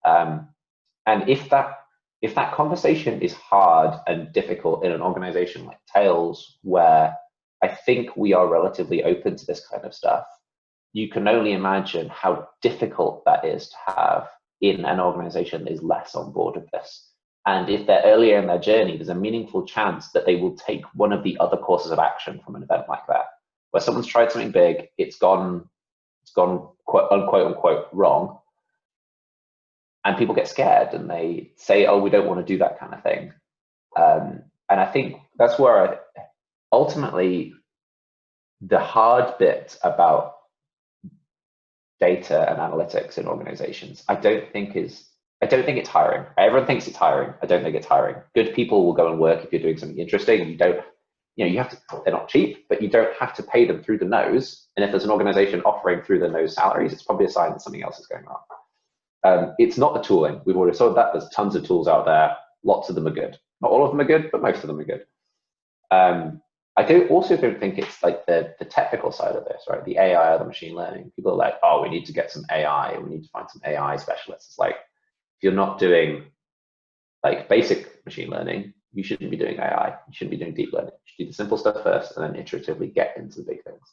And if that conversation is hard and difficult in an organization like Tails, where I think we are relatively open to this kind of stuff, you can only imagine how difficult that is to have in an organization that is less on board with this. And if they're earlier in their journey, there's a meaningful chance that they will take one of the other courses of action from an event like that, where someone's tried something big, it's gone quote unquote wrong, and people get scared and they say, oh, we don't want to do that kind of thing. And I think that's where ultimately the hard bit about data and analytics in organizations, I don't think it's hiring. Everyone thinks it's hiring. I don't think it's hiring. Good people will go and work if you're doing something interesting. You have to, they're not cheap, but you don't have to pay them through the nose. And if there's an organization offering through the nose salaries, it's probably a sign that something else is going wrong. It's not the tooling. We've already saw that. There's tons of tools out there. Lots of them are good. Not all of them are good, but most of them are good. I also don't think it's like the technical side of this, right? The AI or the machine learning. People are like, oh, we need to get some AI. We need to find some AI specialists. It's like, if you're not doing like basic machine learning, you shouldn't be doing AI. You shouldn't be doing deep learning. You should do the simple stuff first and then iteratively get into the big things.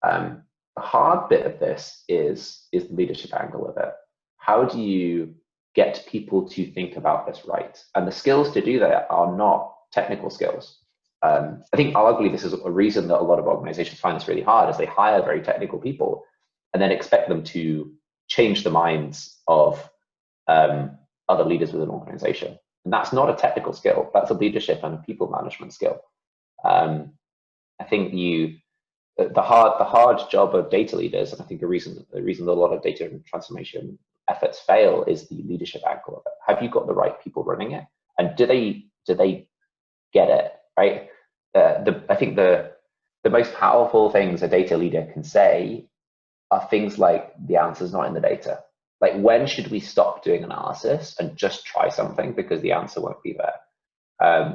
The hard bit of this is the leadership angle of it. How do you get people to think about this right? And the skills to do that are not technical skills. I think arguably this is a reason that a lot of organizations find this really hard, is they hire very technical people and then expect them to change the minds of other leaders within an organization. And that's not a technical skill. That's a leadership and a people management skill. I think the hard job of data leaders, and I think the reason that a lot of data transformation efforts fail is the leadership angle of it. Have you got the right people running it? And do they get it, right? I think the most powerful things a data leader can say are things like, the answer's not in the data. Like, when should we stop doing analysis and just try something because the answer won't be there?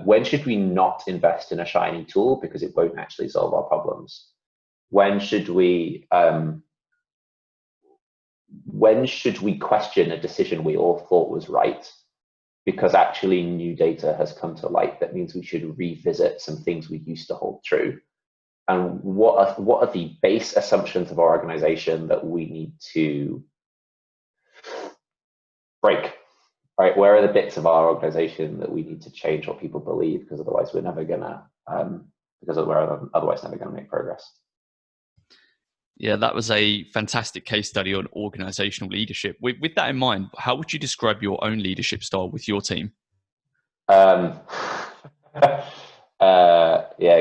When should we not invest in a shiny tool because it won't actually solve our problems? When should we question a decision we all thought was right because actually new data has come to light that means we should revisit some things we used to hold true? And what are the base assumptions of our organization that we need to break, right? Where are the bits of our organization that we need to change what people believe, because otherwise we're never gonna make progress.
Yeah, that was a fantastic case study on organizational leadership. With that in mind, how would you describe your own leadership style with your team?
Yeah,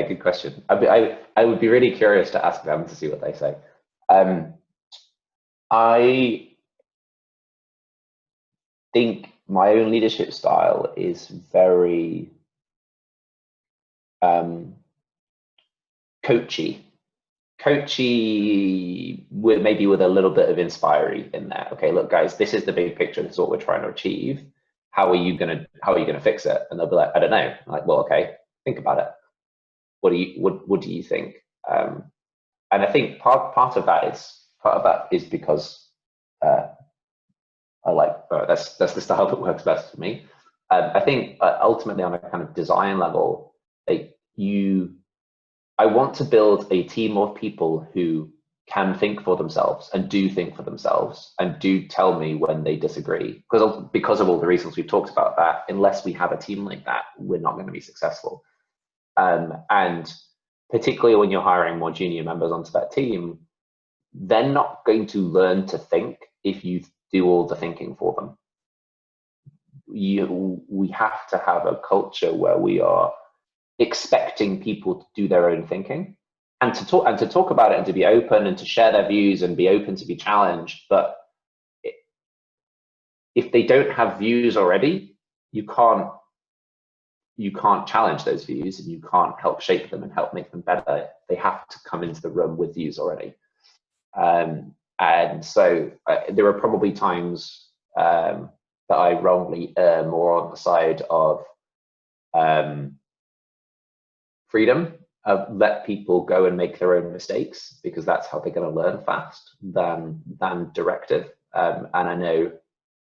good question. I would be really curious to ask them to see what they say. I think my own leadership style is very coachy, maybe with a little bit of inspiry in there. Okay, look, guys, this is the big picture. This is what we're trying to achieve. How are you gonna fix it? And they'll be like, I don't know. I'm like, well, okay, think about it. What do you think? And I think part of that is because I like that's the style that works best for me. I think ultimately on a kind of design level, I want to build a team of people who can think for themselves and do think for themselves and do tell me when they disagree. Because of all the reasons we've talked about, that unless we have a team like that, we're not going to be successful. And particularly when you're hiring more junior members onto that team, they're not going to learn to think if you do all the thinking for them. We have to have a culture where we are expecting people to do their own thinking and to talk about it and to be open and to share their views and be open to be challenged. But if they don't have views already, you can't challenge those views and you can't help shape them and help make them better. They have to come into the room with views already. And so there are probably times that I wrongly err more on the side of freedom let people go and make their own mistakes, because that's how they're going to learn fast, than directive. And I know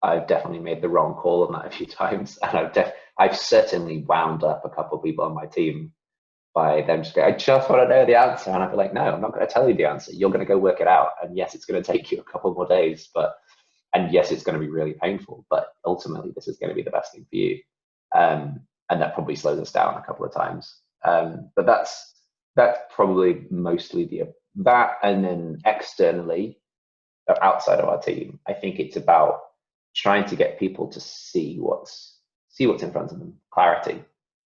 I've definitely made the wrong call on that a few times, and I've certainly wound up a couple of people on my team by them just going, I just want to know the answer, and I'd be like, no, I'm not going to tell you the answer. You're going to go work it out, and yes, it's going to take you a couple more days, and yes, it's going to be really painful, but ultimately this is going to be the best thing for you. And that probably slows us down a couple of times. But that's probably mostly that. And then externally, outside of our team, I think it's about trying to get people to see what's in front of them. Clarity.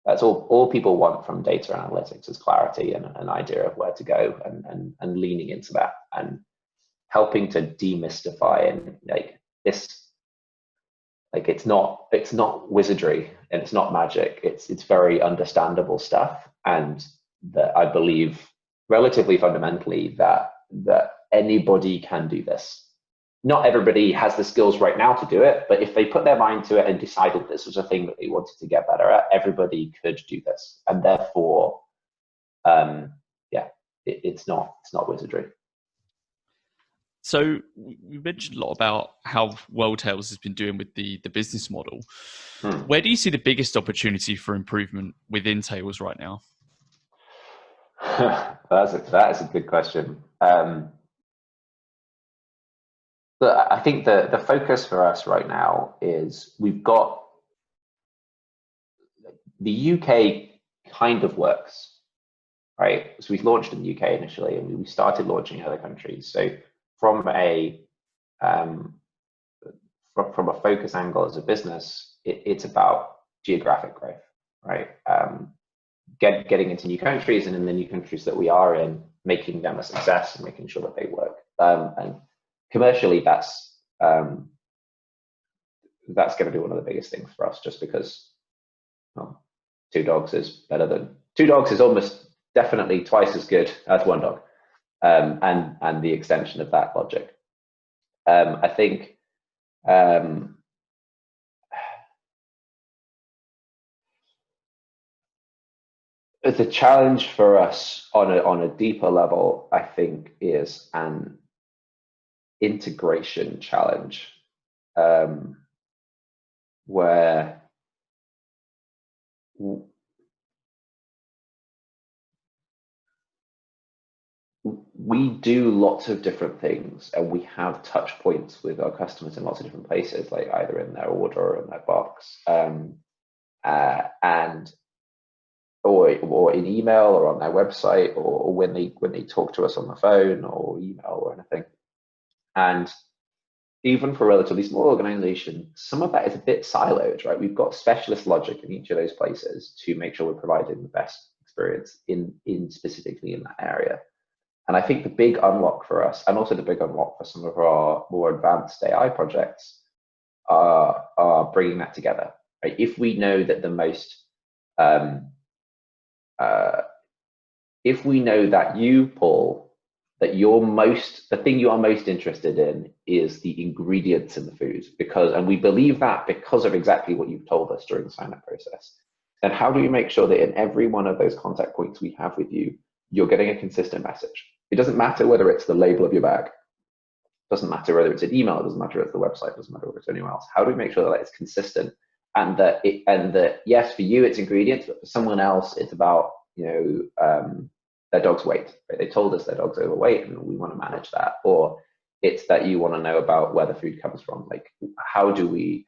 That's all people want from data analytics, is clarity and an idea of where to go, and leaning into that and helping to demystify, and it's not wizardry and it's not magic. It's very understandable stuff, and that I believe relatively fundamentally that anybody can do this. Not everybody has the skills right now to do it, but if they put their mind to it and decided this was a thing that they wanted to get better at, everybody could do this. And therefore, it's not wizardry.
So we mentioned a lot about how well Tails has been doing with the business model. Where do you see the biggest opportunity for improvement within Tails right now?
That is a good question. But I think the focus for us right now is we've got the UK kind of works, right? So we've launched in the UK initially, and we started launching in other countries. So from a focus angle as a business, it's about geographic growth, right? Getting into new countries, and in the new countries that we are in, making them a success and making sure that they work. And commercially, that's going to be one of the biggest things for us, just because two dogs is almost definitely twice as good as one dog, and the extension of that logic. I think the challenge for us on a deeper level, I think, is an integration challenge, where we do lots of different things, and we have touch points with our customers in lots of different places, like either in their order or in their box, or in email or on their website, or when they talk to us on the phone or email or anything. And even for a relatively small organization, some of that is a bit siloed, right? We've got specialist logic in each of those places to make sure we're providing the best experience in specifically in that area. And I think the big unlock for us, and also the big unlock for some of our more advanced AI projects, are bringing that together. Right? If we know that if we know that you, Paul, that the thing you are most interested in is the ingredients in the food, and we believe that because of exactly what you've told us during the sign-up process, then how do we make sure that in every one of those contact points we have with you, you're getting a consistent message? It doesn't matter whether it's the label of your bag, it doesn't matter whether it's an email, it doesn't matter if it's the website, it doesn't matter whether it's anyone else. How do we make sure that it's consistent, and that yes, for you it's ingredients, but for someone else it's about their dog's weight. Right? They told us their dog's overweight, and we want to manage that. Or it's that you want to know about where the food comes from. Like, how do we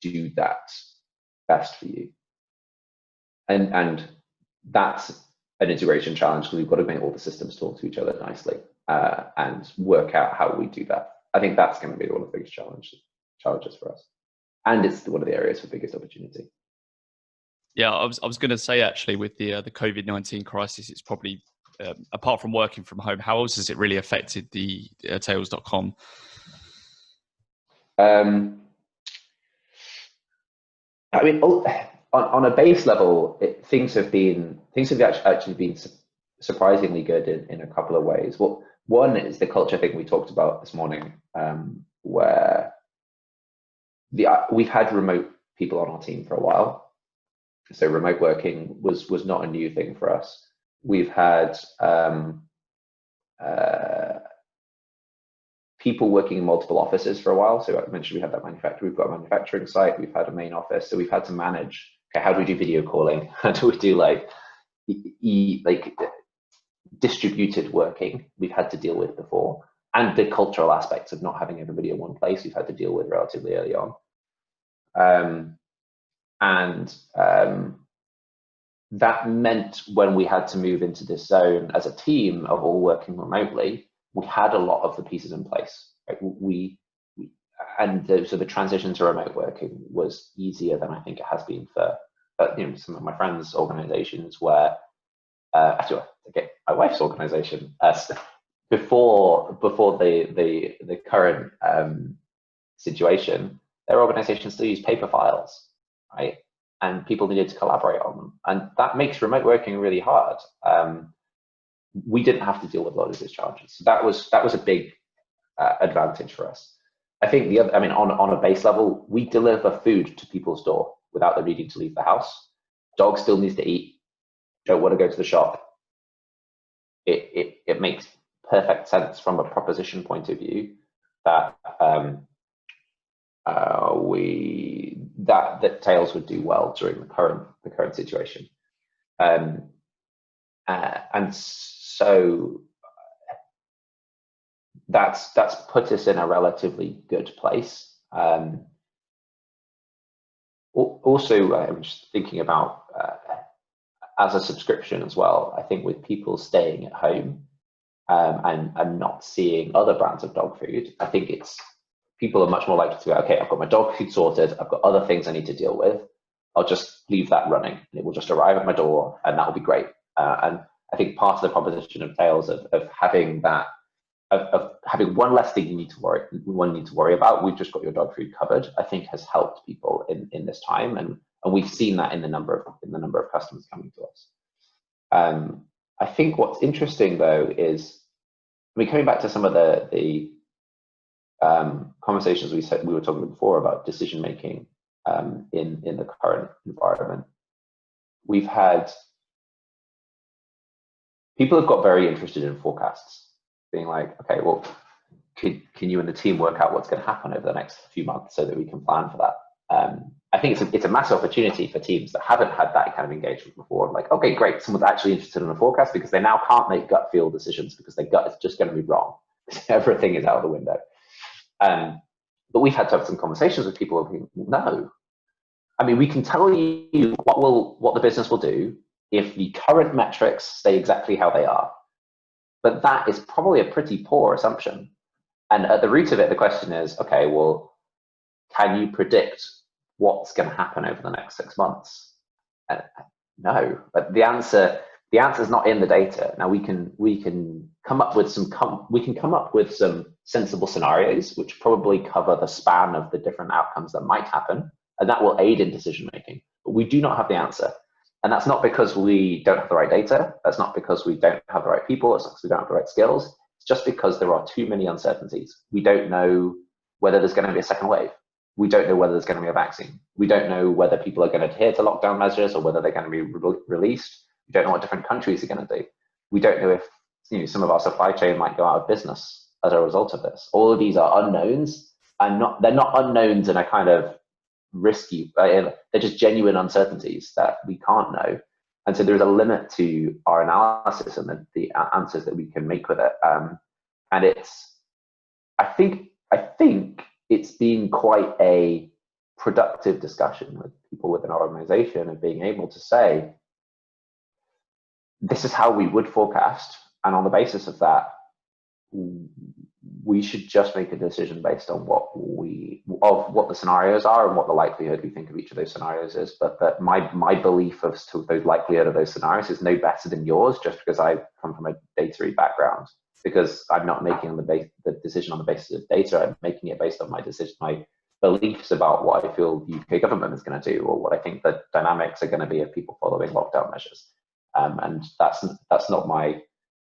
do that best for you? And that's an integration challenge, because we've got to make all the systems talk to each other nicely, and work out how we do that. I think that's going to be one of the biggest challenges for us, and it's one of the areas for biggest opportunity.
Yeah, I was going to say, actually, with the COVID-19 crisis, it's probably apart from working from home, how else has it really affected the Tails.com?
I mean, on a base level, things have actually been surprisingly good in a couple of ways. Well, one is the culture thing we talked about this morning, where we've had remote people on our team for a while, So remote working was not a new thing for us. We've had people working in multiple offices for a while. So I mentioned we had that manufacturer. We've got a manufacturing site. We've had a main office. So we've had to manage, okay, how do we do video calling? How do we do like distributed working? We've had to deal with before. And the cultural aspects of not having everybody in one place, we've had to deal with relatively early on. That meant when we had to move into this zone as a team of all working remotely, we had a lot of the pieces in place. Right? So the transition to remote working was easier than I think it has been for some of my friends' organizations where, actually, okay, my wife's organization, before the current situation, their organization still used paper files, right? And people needed to collaborate on them. And that makes remote working really hard. We didn't have to deal with a lot of discharges. So that was a big advantage for us. I think on a base level, we deliver food to people's door without them needing to leave the house. Dog still needs to eat. Don't want to go to the shop. It makes perfect sense from a proposition point of view that that Tails would do well during the current situation, and so that's put us in a relatively good place. Also, I'm just thinking about as a subscription as well. I think with people staying at home and not seeing other brands of dog food, I think people are much more likely to go, okay, I've got my dog food sorted, I've got other things I need to deal with, I'll just leave that running and it will just arrive at my door and that'll be great. And I think part of the proposition of Tails of having that, of having one less thing you need to worry about, we've just got your dog food covered, I think has helped people in this time. And we've seen that in the number of customers coming to us. I think what's interesting though is, coming back to some of the conversations we were talking before about decision making in the current environment. We've had people have got very interested in forecasts, being like, okay, well, can you and the team work out what's going to happen over the next few months so that we can plan for that? I think it's a massive opportunity for teams that haven't had that kind of engagement before. Like, okay, great, someone's actually interested in a forecast because they now can't make gut feel decisions because their gut is just going to be wrong. Everything is out of the window. But we've had to have some conversations with people who no. We can tell you what the business will do if the current metrics stay exactly how they are. But that is probably a pretty poor assumption. And at the root of it, the question is, okay, well, can you predict what's going to happen over the next 6 months? No, but the answer is not in the data. Now we can come up with some sensible scenarios which probably cover the span of the different outcomes that might happen, and that will aid in decision making. But we do not have the answer, and that's not because we don't have the right data. That's not because we don't have the right people. It's not because we don't have the right skills. It's just because there are too many uncertainties. We don't know whether there's going to be a second wave. We don't know whether there's going to be a vaccine. We don't know whether people are going to adhere to lockdown measures or whether they're going to be released. We don't know what different countries are going to do. We don't know if some of our supply chain might go out of business as a result of this. All of these are unknowns, and they're not unknowns in a kind of risky. They're just genuine uncertainties that we can't know, and so there's a limit to our analysis and the answers that we can make with it. And I think it's been quite a productive discussion with people within our organization of being able to say, this is how we would forecast, and on the basis of that, we should just make a decision based on what the scenarios are and what the likelihood we think of each of those scenarios is. But that my belief of the likelihood of those scenarios is no better than yours, just because I come from a data background. Because I'm not making the decision on the basis of data, I'm making it based on my beliefs about what I feel the UK government is going to do, or what I think the dynamics are going to be of people following lockdown measures. And that's not my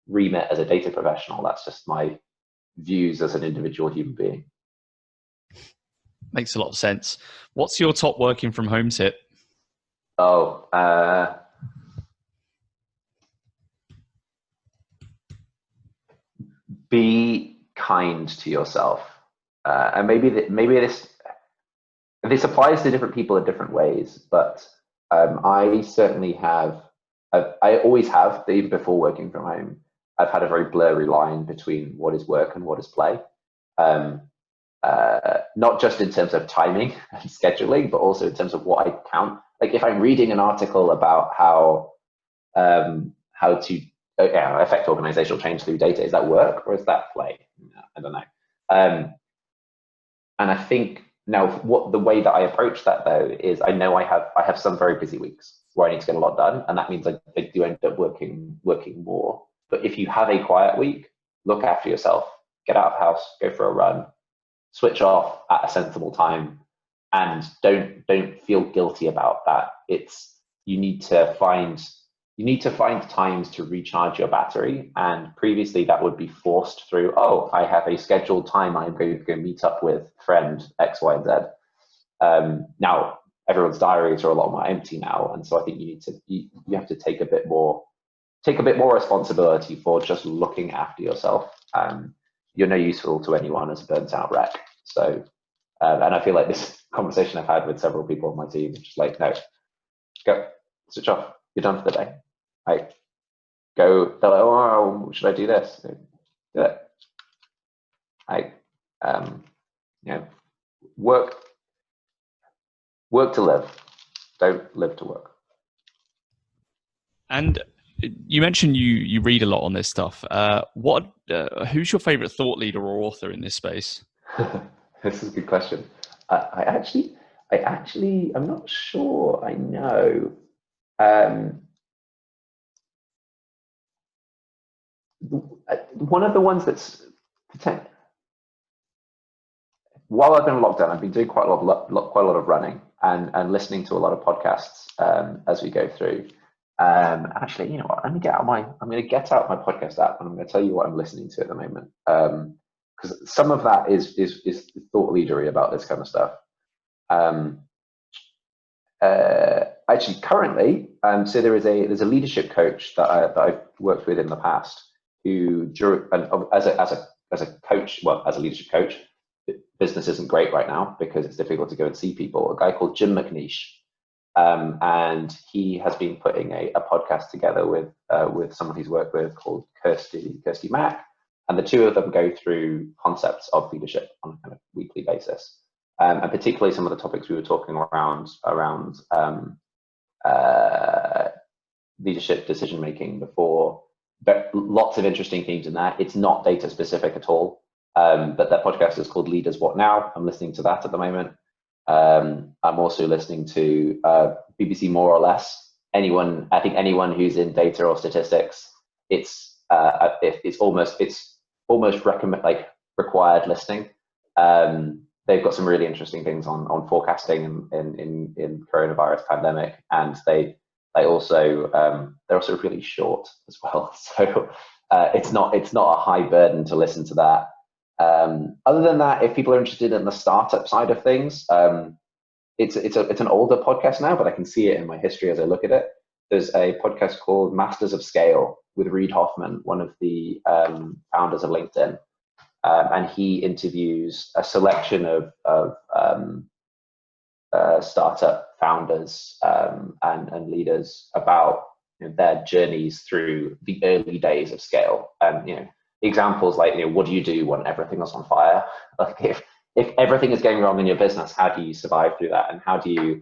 remit as a data professional. That's just my views as an individual human being.
Makes a lot of sense. What's your top working from home tip?
Oh, be kind to yourself, and maybe this applies to different people in different ways. But I certainly have. I always have, even before working from home. I've had a very blurry line between what is work and what is play. Not just in terms of timing and scheduling, but also in terms of what I count. Like if I'm reading an article about how to affect organizational change through data, is that work or is that play? I don't know. And I think now the way that I approach that though is I know I have some very busy weeks where I need to get a lot done, and that means I do end up working more. But if you have a quiet week, look after yourself, get out of the house, go for a run, switch off at a sensible time, and don't feel guilty about that. You need to find times to recharge your battery, and previously that would be forced through, oh, I have a scheduled time I'm going to go meet up with friend X, Y, and Z. Now everyone's diaries are a lot more empty now, and so I think you have to take a bit more responsibility for just looking after yourself. You're no useful to anyone as a burnt out wreck. So, and I feel like this conversation I've had with several people on my team, just like, no, go, switch off, you're done for the day. Like, go, they're like, oh, should I do this? Do it. Like, work to live, don't live to work.
And you mentioned you read a lot on this stuff. Who's your favorite thought leader or author in this space?
This is a good question. I actually, I'm not sure I know. One of the ones that's while I've been in lockdown, I've been doing quite a lot of running and listening to a lot of podcasts as we go through. Actually, you know what? I'm going to get out my podcast app and I'm going to tell you what I'm listening to at the moment. Because some of that is thought leadery about this kind of stuff. Actually, currently, so there's a leadership coach that I've worked with in the past who, as a coach, well, as a leadership coach, business isn't great right now because it's difficult to go and see people. A guy called Jim McNeish, and he has been putting a podcast together with someone he's worked with called Kirsty Mack, and the two of them go through concepts of leadership on a kind of weekly basis, and particularly some of the topics we were talking around leadership decision making before. But lots of interesting themes in that. It's not data specific at all. But their podcast is called Leaders What Now. I'm listening to that at the moment. I'm also listening to BBC More or Less. Anyone who's in data or statistics, it's almost required listening. They've got some really interesting things on forecasting in coronavirus pandemic, and they're also really short as well. So it's not a high burden to listen to that. Other than that, if people are interested in the startup side of things, it's an older podcast now, but I can see it in my history as I look at it. There's a podcast called Masters of Scale with Reid Hoffman, one of the founders of LinkedIn, and he interviews a selection of startup founders and leaders about their journeys through the early days of scale. And examples like, what do you do when everything is on fire? Like if everything is going wrong in your business, how do you survive through that? And how do you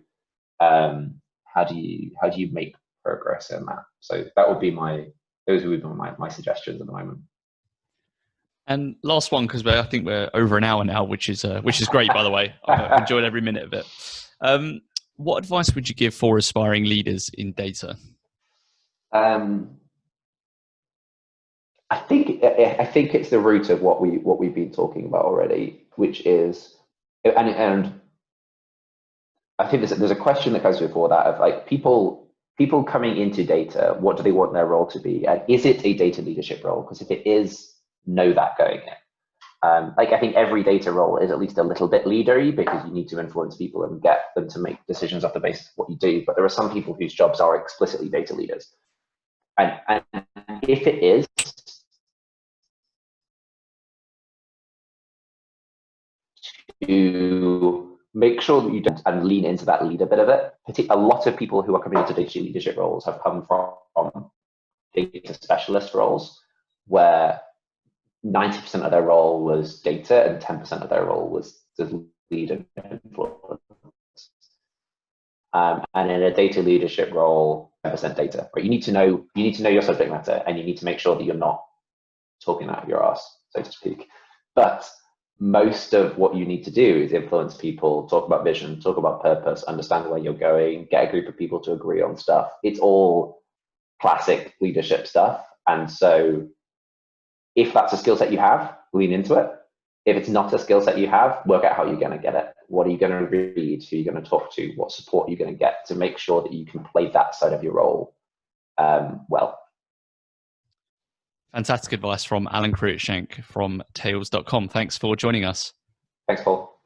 make progress in that? So those would be my suggestions at the moment.
And last one, because I think we're over an hour now, which is great, by the way. I've enjoyed every minute of it. What advice would you give for aspiring leaders in data?
I think it's the root of what we've been talking about already, which is, and I think there's a question that goes before that of like people coming into data, what do they want their role to be, and is it a data leadership role? Because if it is, know that going in. Like I think every data role is at least a little bit leadery because you need to influence people and get them to make decisions off the basis of what you do. But there are some people whose jobs are explicitly data leaders. And if it is, to make sure that you don't and lean into that leader bit of it. A lot of people who are coming into data leadership roles have come from data specialist roles where 90% of their role was data and 10% of their role was to lead and influence. And in a data leadership role, 10% data. Right? You need to know your subject matter, and you need to make sure that you're not talking out of your ass, so to speak. But most of what you need to do is influence people, talk about vision, talk about purpose, understand where you're going, get a group of people to agree on stuff. It's all classic leadership stuff. And so if that's a skill set you have, lean into it. If it's not a skill set you have, work out how you're going to get it. What are you going to read? Who are you going to talk to? What support are you going to get to make sure that you can play that side of your role well?
Fantastic advice from Alan Cruickshank from Tails.com. Thanks for joining us.
Thanks, Paul.